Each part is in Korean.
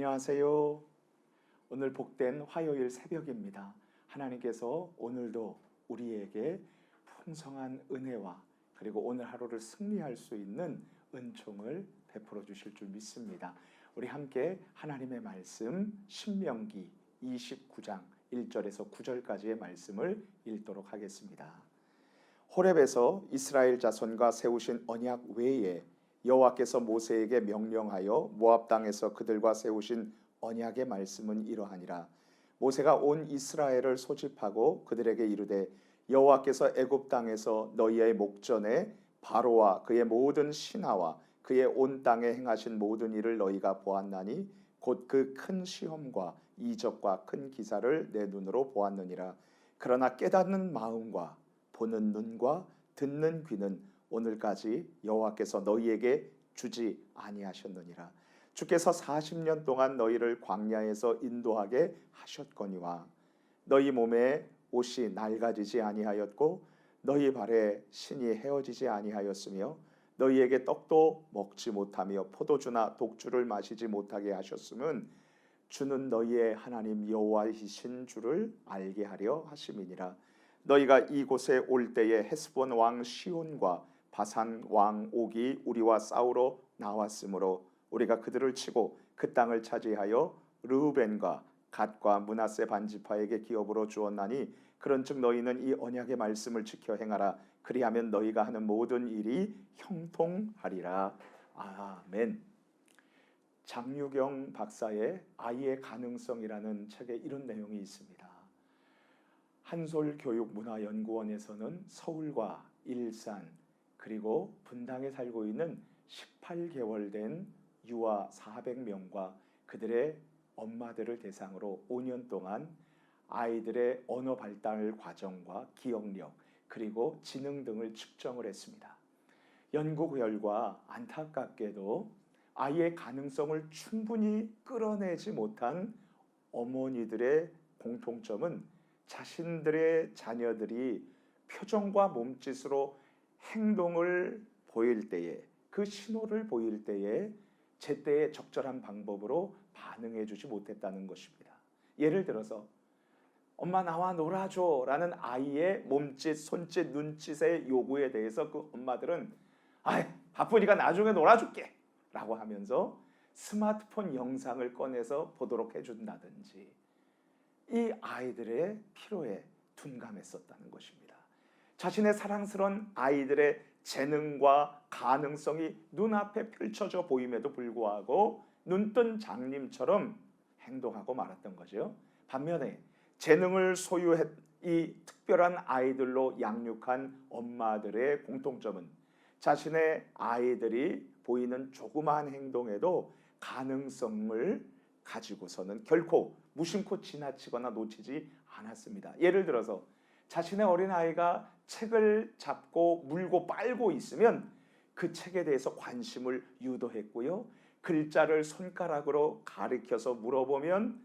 안녕하세요. 오늘 복된 화요일 새벽입니다. 하나님께서 오늘도 우리에게 풍성한 은혜와 그리고 오늘 하루를 승리할 수 있는 은총을 베풀어 주실 줄 믿습니다. 우리 함께 하나님의 말씀 신명기 29장 1절에서 9절까지의 말씀을 읽도록 하겠습니다. 호렙에서 이스라엘 자손과 세우신 언약 외에 여호와께서 모세에게 명령하여 모압 땅에서 그들과 세우신 언약의 말씀은 이러하니라. 모세가 온 이스라엘을 소집하고 그들에게 이르되 여호와께서 애굽 땅에서 너희의 목전에 바로와 그의 모든 신하와 그의 온 땅에 행하신 모든 일을 너희가 보았나니 곧 그 큰 시험과 이적과 큰 기사를 내 눈으로 보았느니라. 그러나 깨닫는 마음과 보는 눈과 듣는 귀는 오늘까지 여호와께서 너희에게 주지 아니하셨느니라. 주께서 40년 동안 너희를 광야에서 인도하게 하셨거니와 너희 몸에 옷이 낡아지지 아니하였고 너희 발에 신이 헤어지지 아니하였으며 너희에게 떡도 먹지 못하며 포도주나 독주를 마시지 못하게 하셨음은 주는 너희의 하나님 여호와이신 줄을 알게 하려 하심이니라. 너희가 이곳에 올 때에 헤스본 왕 시온과 바산 왕 옥이 우리와 싸우러 나왔으므로 우리가 그들을 치고 그 땅을 차지하여 르우벤과 갓과 므낫세 반지파에게 기업으로 주었나니 그런즉 너희는 이 언약의 말씀을 지켜 행하라. 그리하면 너희가 하는 모든 일이 형통하리라. 아멘. 장유경 박사의 아이의 가능성이라는 책에 이런 내용이 있습니다. 한솔교육문화연구원에서는 서울과 일산 그리고 분당에 살고 있는 18개월 된 유아 400명과 그들의 엄마들을 대상으로 5년 동안 아이들의 언어 발달 과정과 기억력 그리고 지능 등을 측정을 했습니다. 연구 결과 안타깝게도 아이의 가능성을 충분히 끌어내지 못한 어머니들의 공통점은 자신들의 자녀들이 표정과 몸짓으로 행동을 보일 때에 그 신호를 보일 때에 제때에 적절한 방법으로 반응해 주지 못했다는 것입니다. 예를 들어서 엄마 나와 놀아줘 라는 아이의 몸짓, 손짓, 눈짓의 요구에 대해서 그 엄마들은 바쁘니까 나중에 놀아줄게 라고 하면서 스마트폰 영상을 꺼내서 보도록 해준다든지 이 아이들의 피로에 둔감했었다는 것입니다. 자신의 사랑스러운 아이들의 재능과 가능성이 눈앞에 펼쳐져 보임에도 불구하고 눈뜬 장님처럼 행동하고 말았던 거죠. 반면에 재능을 소유했 이 특별한 아이들로 양육한 엄마들의 공통점은 자신의 아이들이 보이는 조그마한 행동에도 가능성을 가지고서는 결코 무심코 지나치거나 놓치지 않았습니다. 예를 들어서 자신의 어린아이가 책을 잡고 물고 빨고 있으면 그 책에 대해서 관심을 유도했고요. 글자를 손가락으로 가리켜서 물어보면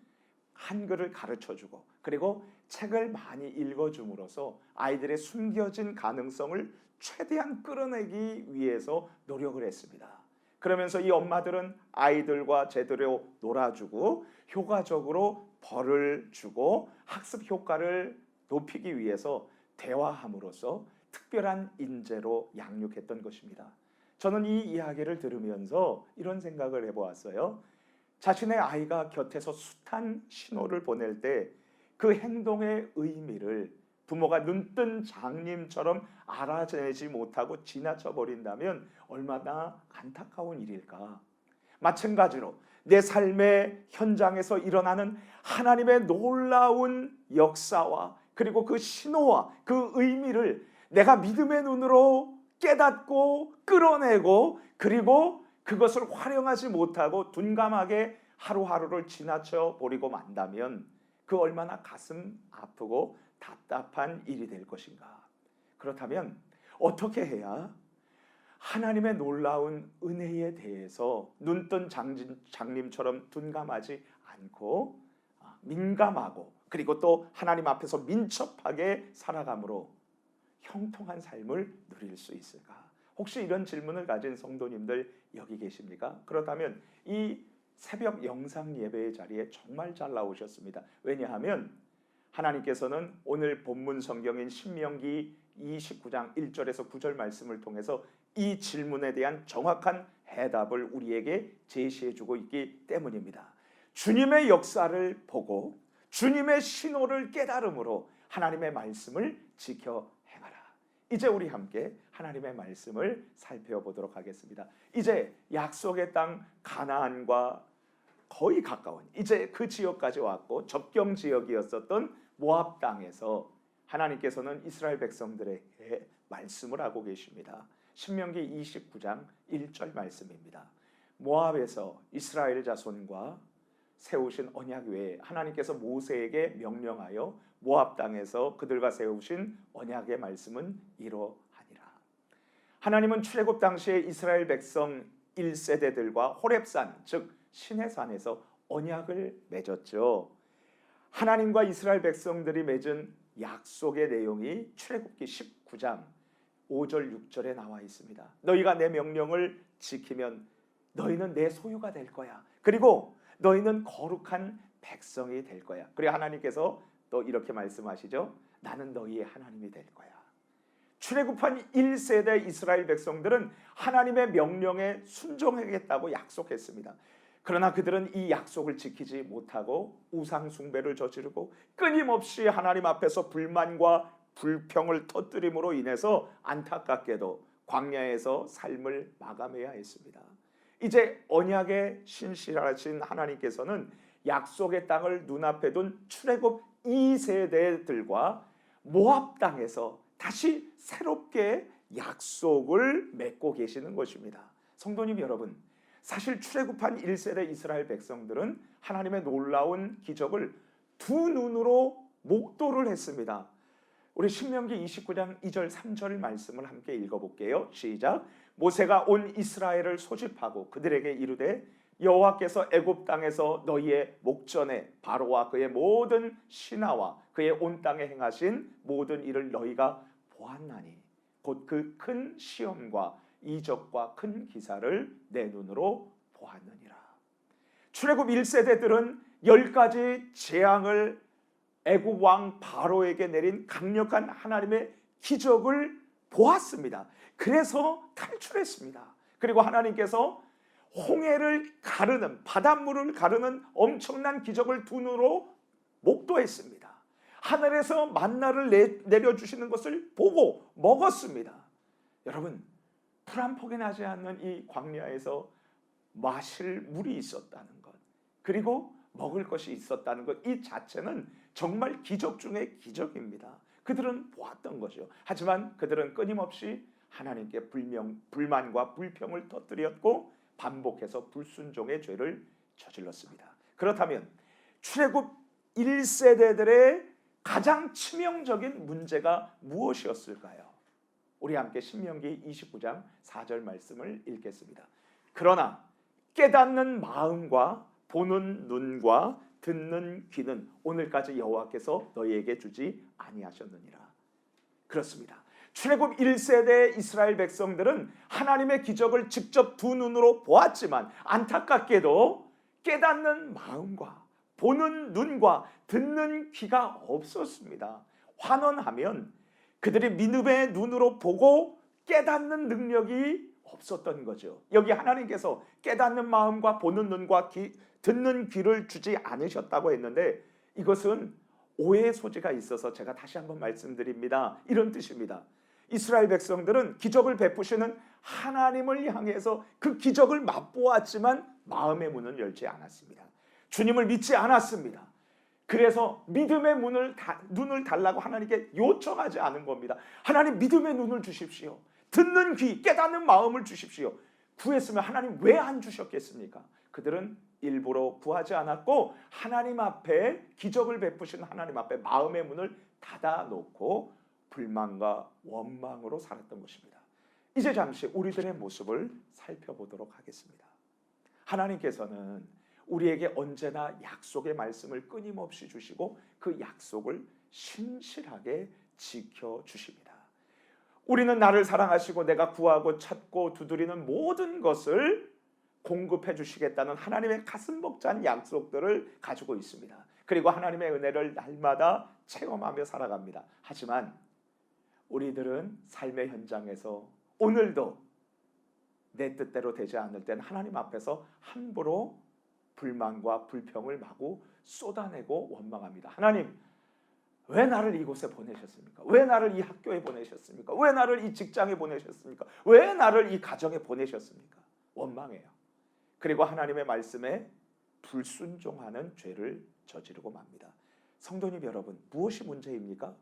한글을 가르쳐주고 그리고 책을 많이 읽어줌으로써 아이들의 숨겨진 가능성을 최대한 끌어내기 위해서 노력을 했습니다. 그러면서 이 엄마들은 아이들과 제대로 놀아주고 효과적으로 벌을 주고 학습 효과를 높이기 위해서 대화함으로써 특별한 인재로 양육했던 것입니다. 저는 이 이야기를 들으면서 이런 생각을 해보았어요. 자신의 아이가 곁에서 숱한 신호를 보낼 때 그 행동의 의미를 부모가 눈뜬 장님처럼 알아내지 못하고 지나쳐 버린다면 얼마나 안타까운 일일까. 마찬가지로 내 삶의 현장에서 일어나는 하나님의 놀라운 역사와 그리고 그 신호와 그 의미를 내가 믿음의 눈으로 깨닫고 끌어내고 그리고 그것을 활용하지 못하고 둔감하게 하루하루를 지나쳐 버리고 만다면 그 얼마나 가슴 아프고 답답한 일이 될 것인가. 그렇다면 어떻게 해야 하나님의 놀라운 은혜에 대해서 눈뜬 장님처럼 둔감하지 않고 민감하고 그리고 또 하나님 앞에서 민첩하게 살아감으로 형통한 삶을 누릴 수 있을까? 혹시 이런 질문을 가진 성도님들 여기 계십니까? 그렇다면 이 새벽 영상 예배의 자리에 정말 잘 나오셨습니다. 왜냐하면 하나님께서는 오늘 본문 성경인 신명기 29장 1절에서 9절 말씀을 통해서 이 질문에 대한 정확한 해답을 우리에게 제시해주고 있기 때문입니다. 주님의 역사를 보고 주님의 신호를 깨달음으로 하나님의 말씀을 지켜 행하라. 이제 우리 함께 하나님의 말씀을 살펴보도록 하겠습니다. 이제 약속의 땅 가나안과 거의 가까운 이제 그 지역까지 왔고 접경 지역이었었던 모압 땅에서 하나님께서는 이스라엘 백성들에게 말씀을 하고 계십니다. 신명기 29장 1절 말씀입니다. 모압에서 이스라엘 자손과 세우신 언약 외에 하나님께서 모세에게 명령하여 모압 땅에서 그들과 세우신 언약의 말씀은 이러하니라. 하나님은 출애굽 당시에 이스라엘 백성 1세대들과 호렙산 즉 시내산에서 언약을 맺었죠. 하나님과 이스라엘 백성들이 맺은 약속의 내용이 출애굽기 19장 5절 6절에 나와 있습니다. 너희가 내 명령을 지키면 너희는 내 소유가 될 거야. 그리고 너희는 거룩한 백성이 될 거야. 그리고 하나님께서 또 이렇게 말씀하시죠. 나는 너희의 하나님이 될 거야. 출애굽한 1세대 이스라엘 백성들은 하나님의 명령에 순종하겠다고 약속했습니다. 그러나 그들은 이 약속을 지키지 못하고 우상 숭배를 저지르고 끊임없이 하나님 앞에서 불만과 불평을 터뜨림으로 인해서 안타깝게도 광야에서 삶을 마감해야 했습니다. 이제 언약의 신실하신 하나님께서는 약속의 땅을 눈앞에 둔 출애굽 2세대들과 모압 땅에서 다시 새롭게 약속을 맺고 계시는 것입니다. 성도님 여러분, 사실 출애굽한 1세대 이스라엘 백성들은 하나님의 놀라운 기적을 두 눈으로 목도를 했습니다. 우리 신명기 29장 2절 3절 말씀을 함께 읽어볼게요. 시작. 모세가 온 이스라엘을 소집하고 그들에게 이르되 여호와께서 애굽 땅에서 너희의 목전에 바로와 그의 모든 신하와 그의 온 땅에 행하신 모든 일을 너희가 보았나니 곧 그 큰 시험과 이적과 큰 기사를 내 눈으로 보았느니라. 출애굽 1세대들은 10가지 재앙을 애굽 왕 바로에게 내린 강력한 하나님의 기적을 보았습니다. 그래서 탈출했습니다. 그리고 하나님께서 홍해를 가르는 바닷물을 가르는 엄청난 기적을 두 눈으로 목도했습니다. 하늘에서 만나를 내려주시는 것을 보고 먹었습니다. 여러분, 풀 한 폭이 나지 않는 이 광야에서 마실 물이 있었다는 것, 그리고 먹을 것이 있었다는 것, 이 자체는 정말 기적 중의 기적입니다. 그들은 보았던 거죠. 하지만 그들은 끊임없이 하나님께 불만과 불평을 터뜨렸고 반복해서 불순종의 죄를 저질렀습니다. 그렇다면 출애굽 1세대들의 가장 치명적인 문제가 무엇이었을까요? 우리 함께 신명기 29장 4절 말씀을 읽겠습니다. 그러나 깨닫는 마음과 보는 눈과 듣는 귀는 오늘까지 여호와께서 너희에게 주지 아니하셨느니라. 그렇습니다. 출애굽 1세대 이스라엘 백성들은 하나님의 기적을 직접 두 눈으로 보았지만 안타깝게도 깨닫는 마음과 보는 눈과 듣는 귀가 없었습니다. 환원하면 그들이 믿음의 눈으로 보고 깨닫는 능력이 없었던 거죠. 여기 하나님께서 깨닫는 마음과 보는 눈과 듣는 귀를 주지 않으셨다고 했는데 이것은 오해의 소지가 있어서 제가 다시 한번 말씀드립니다. 이런 뜻입니다. 이스라엘 백성들은 기적을 베푸시는 하나님을 향해서 그 기적을 맛보았지만 마음의 문을 열지 않았습니다. 주님을 믿지 않았습니다. 그래서 믿음의 눈을 달라고 하나님께 요청하지 않은 겁니다. 하나님 믿음의 눈을 주십시오. 듣는 귀, 깨닫는 마음을 주십시오. 구했으면 하나님 왜 안 주셨겠습니까? 그들은 일부러 구하지 않았고 하나님 앞에 기적을 베푸신 하나님 앞에 마음의 문을 닫아놓고 불만과 원망으로 살았던 것입니다. 이제 잠시 우리들의 모습을 살펴보도록 하겠습니다. 하나님께서는 우리에게 언제나 약속의 말씀을 끊임없이 주시고 그 약속을 신실하게 지켜주십니다. 우리는 나를 사랑하시고 내가 구하고 찾고 두드리는 모든 것을 공급해 주시겠다는 하나님의 가슴 벅찬 약속들을 가지고 있습니다. 그리고 하나님의 은혜를 날마다 체험하며 살아갑니다. 하지만 우리들은 삶의 현장에서 오늘도 내 뜻대로 되지 않을 땐 하나님 앞에서 함부로 불만과 불평을 마구 쏟아내고 원망합니다. 하나님, 왜 나를 이곳에 보내셨습니까? 왜 나를 이 학교에 보내셨습니까? 왜 나를 이 직장에 보내셨습니까? 왜 나를 이 가정에 보내셨습니까? 원망해요. 그리고 하나님의 말씀에 불순종하는 죄를 저지르고 맙니다. 성도님 여러분, 무엇이 문제입니까?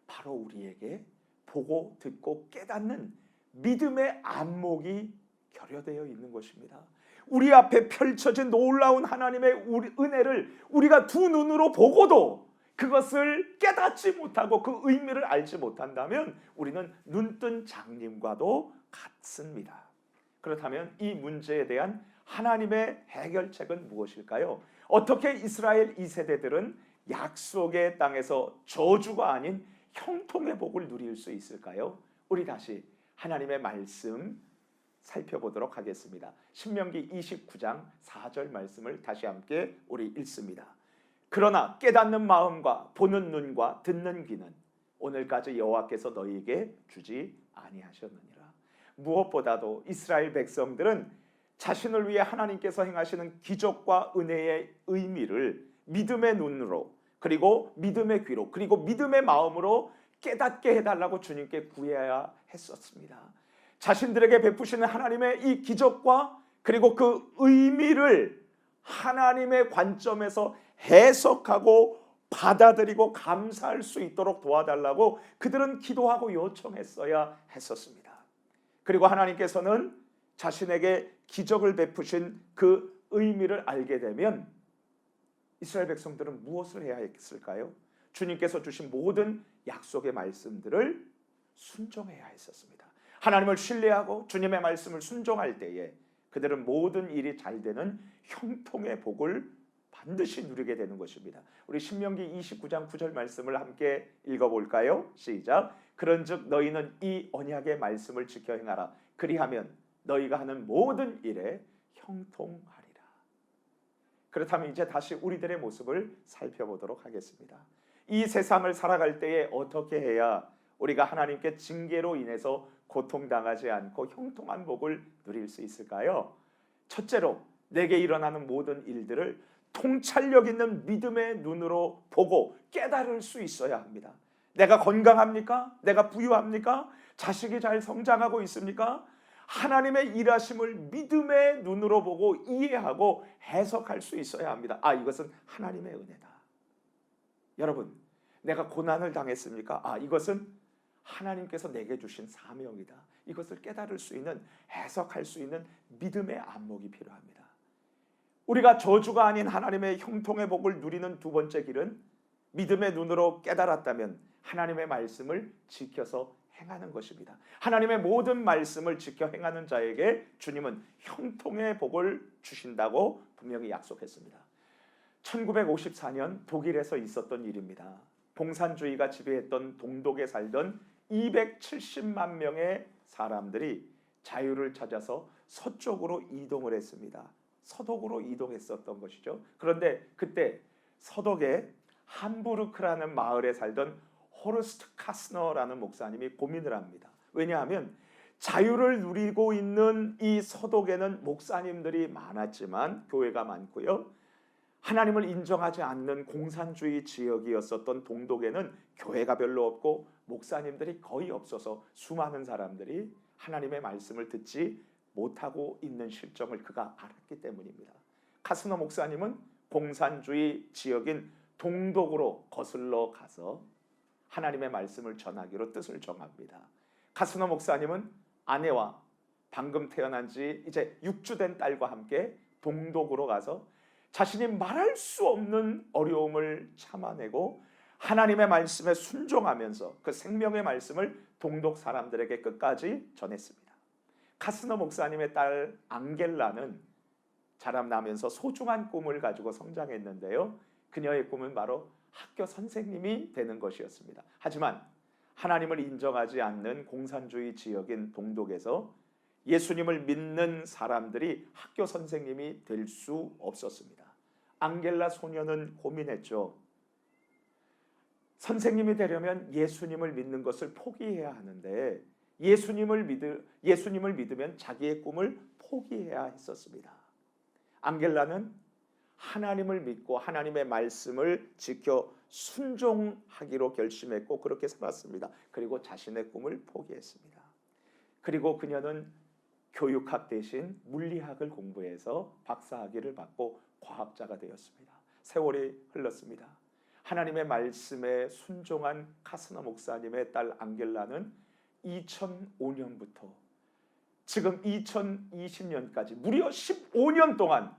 바로 우리에게 보고 듣고 깨닫는 믿음의 안목이 결여되어 있는 것입니다. 우리 앞에 펼쳐진 놀라운 하나님의 은혜를 우리가 두 눈으로 보고도 그것을 깨닫지 못하고 그 의미를 알지 못한다면 우리는 눈뜬 장님과도 같습니다. 그렇다면 이 문제에 대한 하나님의 해결책은 무엇일까요? 어떻게 이스라엘 2세대들은 약속의 땅에서 저주가 아닌 형통의 복을 누릴 수 있을까요? 우리 다시 하나님의 말씀 살펴보도록 하겠습니다. 신명기 29장 4절 말씀을 다시 함께 우리 읽습니다. 그러나 깨닫는 마음과 보는 눈과 듣는 귀는 오늘까지 여호와께서 너희에게 주지 아니하셨느니라. 무엇보다도 이스라엘 백성들은 자신을 위해 하나님께서 행하시는 기적과 은혜의 의미를 믿음의 눈으로, 그리고 믿음의 귀로, 그리고 믿음의 마음으로 깨닫게 해달라고 주님께 구해야 했었습니다. 자신들에게 베푸시는 하나님의 이 기적과 그리고 그 의미를 하나님의 관점에서 해석하고 받아들이고 감사할 수 있도록 도와달라고 그들은 기도하고 요청했어야 했었습니다. 그리고 하나님께서는 자신에게 기적을 베푸신 그 의미를 알게 되면 이스라엘 백성들은 무엇을 해야 했을까요? 주님께서 주신 모든 약속의 말씀들을 순종해야 했었습니다. 하나님을 신뢰하고 주님의 말씀을 순종할 때에 그들은 모든 일이 잘 되는 형통의 복을 반드시 누리게 되는 것입니다. 우리 신명기 29장 9절 말씀을 함께 읽어볼까요? 시작. 그런즉 너희는 이 언약의 말씀을 지켜 행하라. 그리하면 너희가 하는 모든 일에 형통하리라. 그렇다면 이제 다시 우리들의 모습을 살펴보도록 하겠습니다. 이 세상을 살아갈 때에 어떻게 해야 우리가 하나님께 징계로 인해서 고통당하지 않고 형통한 복을 누릴 수 있을까요? 첫째로 내게 일어나는 모든 일들을 통찰력 있는 믿음의 눈으로 보고 깨달을 수 있어야 합니다. 내가 건강합니까? 내가 부유합니까? 자식이 잘 성장하고 있습니까? 하나님의 일하심을 믿음의 눈으로 보고 이해하고 해석할 수 있어야 합니다. 이것은 하나님의 은혜다. 여러분, 내가 고난을 당했습니까? 이것은 하나님께서 내게 주신 사명이다. 이것을 깨달을 수 있는, 해석할 수 있는 믿음의 안목이 필요합니다. 우리가 저주가 아닌 하나님의 형통의 복을 누리는 두 번째 길은 믿음의 눈으로 깨달았다면 하나님의 말씀을 지켜서 행하는 것입니다. 하나님의 모든 말씀을 지켜 행하는 자에게 주님은 형통의 복을 주신다고 분명히 약속했습니다. 1954년 독일에서 있었던 일입니다. 공산주의가 지배했던 동독에 살던 270만 명의 사람들이 자유를 찾아서 서쪽으로 이동을 했습니다. 서독으로 이동했었던 것이죠. 그런데 그때 서독에 함부르크라는 마을에 살던 호르스트 카스너라는 목사님이 고민을 합니다. 왜냐하면 자유를 누리고 있는 이 서독에는 목사님들이 많았지만 교회가 많고요. 하나님을 인정하지 않는 공산주의 지역이었었던 동독에는 교회가 별로 없고 목사님들이 거의 없어서 수많은 사람들이 하나님의 말씀을 듣지 못하고 있는 실정을 그가 알았기 때문입니다. 카스너 목사님은 공산주의 지역인 동독으로 거슬러 가서 하나님의 말씀을 전하기로 뜻을 정합니다. 카스너 목사님은 아내와 방금 태어난 지 이제 6주 된 딸과 함께 동독으로 가서 자신이 말할 수 없는 어려움을 참아내고 하나님의 말씀에 순종하면서 그 생명의 말씀을 동독 사람들에게 끝까지 전했습니다. 카스너 목사님의 딸 앙겔라는 자라나면서 소중한 꿈을 가지고 성장했는데요. 그녀의 꿈은 바로 학교 선생님이 되는 것이었습니다. 하지만 하나님을 인정하지 않는 공산주의 지역인 동독에서 예수님을 믿는 사람들이 학교 선생님이 될 수 없었습니다. 앙겔라 소녀는 고민했죠. 선생님이 되려면 예수님을 믿는 것을 포기해야 하는데 예수님을 믿으면 자기의 꿈을 포기해야 했었습니다. 앙겔라는 하나님을 믿고 하나님의 말씀을 지켜 순종하기로 결심했고 그렇게 살았습니다. 그리고 자신의 꿈을 포기했습니다. 그리고 그녀는 교육학 대신 물리학을 공부해서 박사학위를 받고 과학자가 되었습니다. 세월이 흘렀습니다. 하나님의 말씀에 순종한 카스너 목사님의 딸 앙겔라는 2005년부터 지금 2020년까지 무려 15년 동안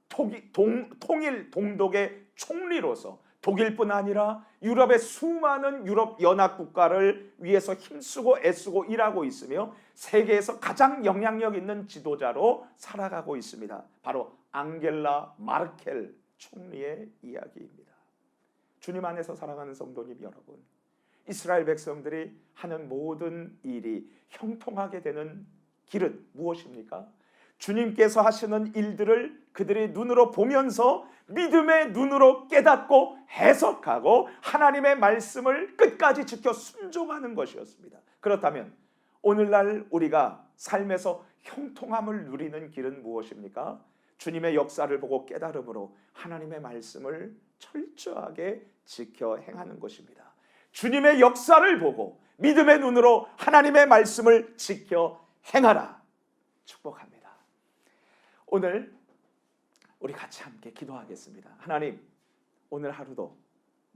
통일 동독의 총리로서 독일뿐 아니라 유럽의 수많은 유럽 연합 국가를 위해서 힘쓰고 애쓰고 일하고 있으며 세계에서 가장 영향력 있는 지도자로 살아가고 있습니다. 바로 앙겔라 마르켈 총리의 이야기입니다. 주님 안에서 사랑하는 성도님 여러분, 이스라엘 백성들이 하는 모든 일이 형통하게 되는 길은 무엇입니까? 주님께서 하시는 일들을 그들의 눈으로 보면서 믿음의 눈으로 깨닫고 해석하고 하나님의 말씀을 끝까지 지켜 순종하는 것이었습니다. 그렇다면 오늘날 우리가 삶에서 형통함을 누리는 길은 무엇입니까? 주님의 역사를 보고 깨달음으로 하나님의 말씀을 철저하게 지켜 행하는 것입니다. 주님의 역사를 보고 믿음의 눈으로 하나님의 말씀을 지켜 행하라. 축복합니다. 오늘 우리 같이 함께 기도하겠습니다. 하나님, 오늘 하루도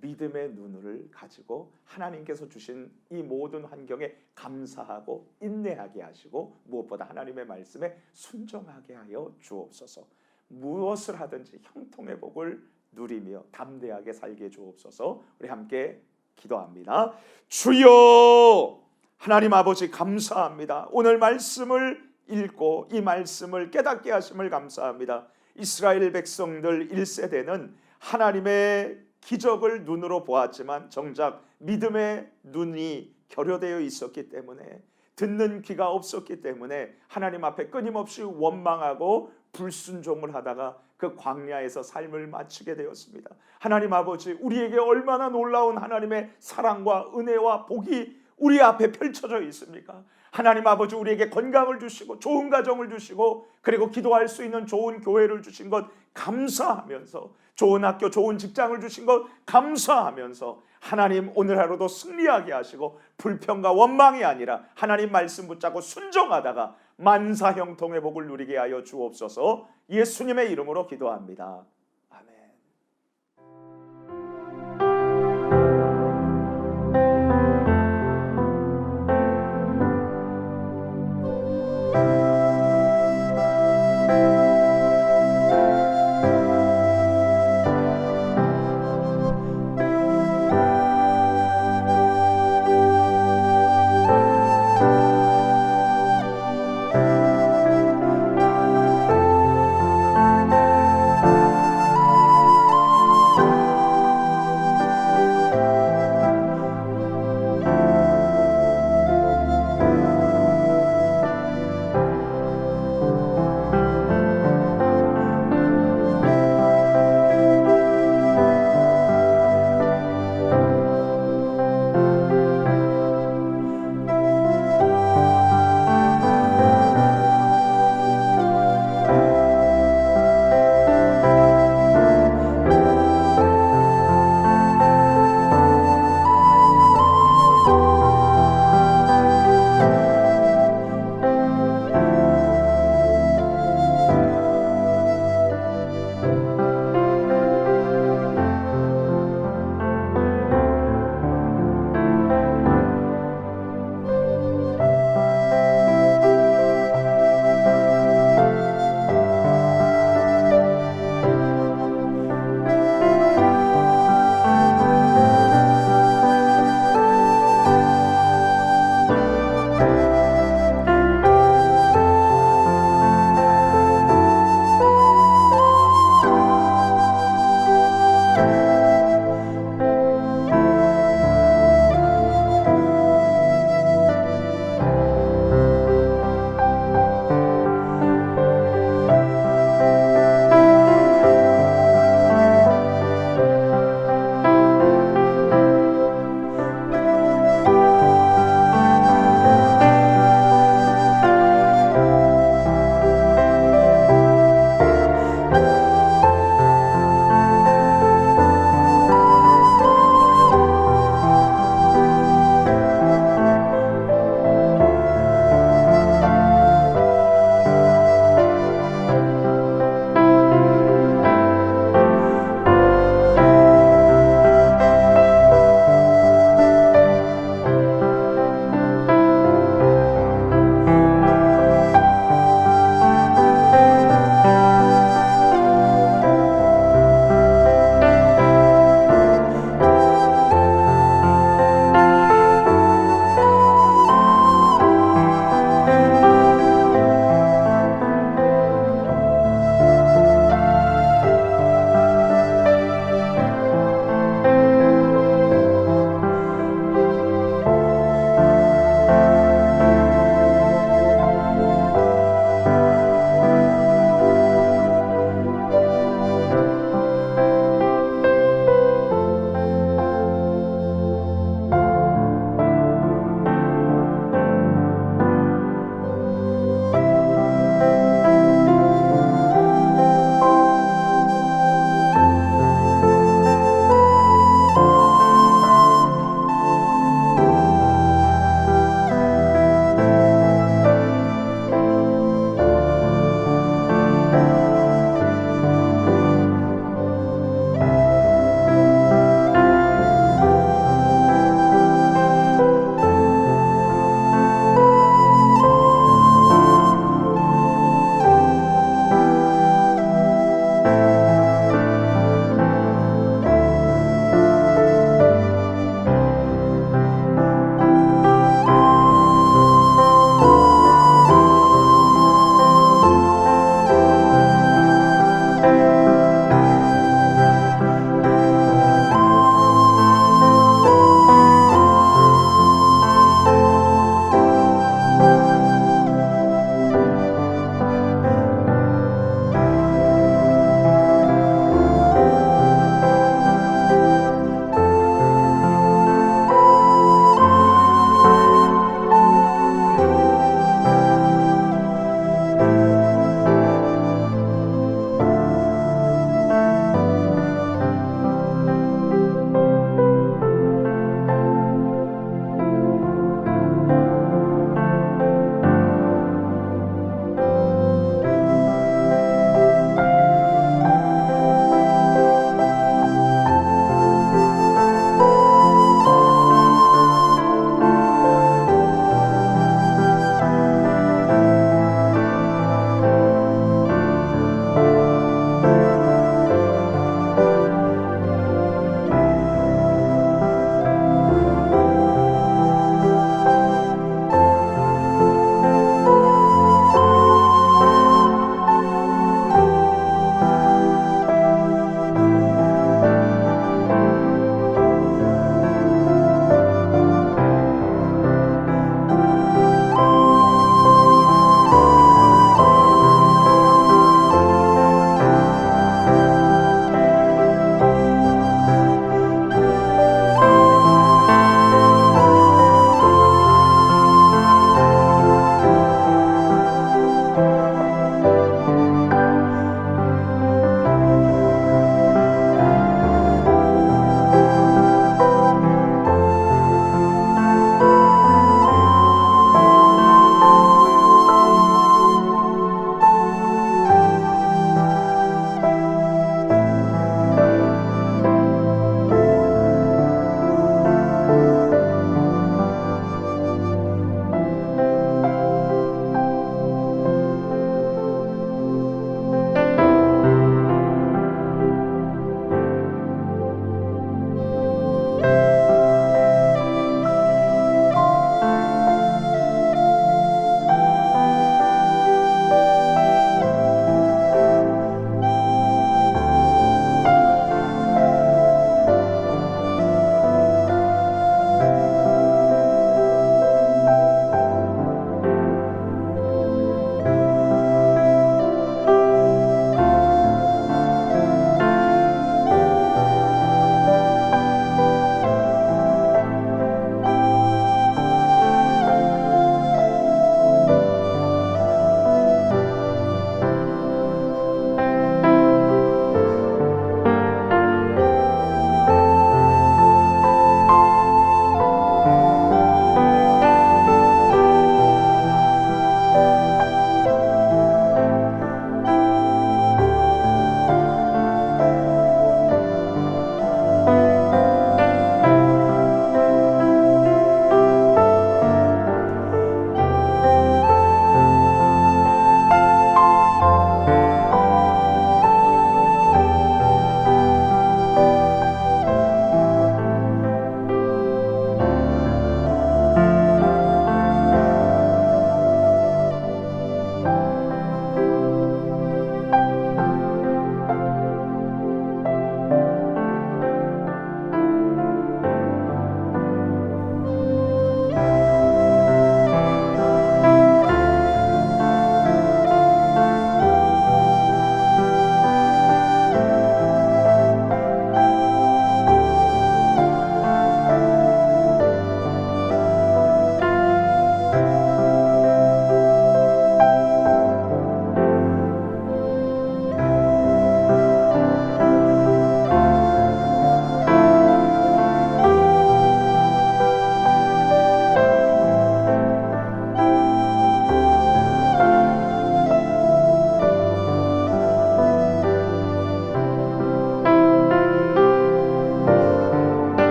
믿음의 눈을 가지고 하나님께서 주신 이 모든 환경에 감사하고 인내하게 하시고 무엇보다 하나님의 말씀에 순종하게 하여 주옵소서. 무엇을 하든지 형통의 복을 누리며 담대하게 살게 주옵소서. 우리 함께 기도합니다. 주여, 하나님 아버지 감사합니다. 오늘 말씀을 읽고 이 말씀을 깨닫게 하심을 감사합니다. 이스라엘 백성들 1세대는 하나님의 기적을 눈으로 보았지만 정작 믿음의 눈이 결여되어 있었기 때문에, 듣는 귀가 없었기 때문에 하나님 앞에 끊임없이 원망하고 불순종을 하다가 그 광야에서 삶을 마치게 되었습니다. 하나님 아버지, 우리에게 얼마나 놀라운 하나님의 사랑과 은혜와 복이 우리 앞에 펼쳐져 있습니까? 하나님 아버지, 우리에게 건강을 주시고 좋은 가정을 주시고 그리고 기도할 수 있는 좋은 교회를 주신 것 감사하면서, 좋은 학교 좋은 직장을 주신 것 감사하면서 하나님 오늘 하루도 승리하게 하시고 불평과 원망이 아니라 하나님 말씀 붙잡고 순종하다가 만사형통의 복을 누리게 하여 주옵소서. 예수님의 이름으로 기도합니다.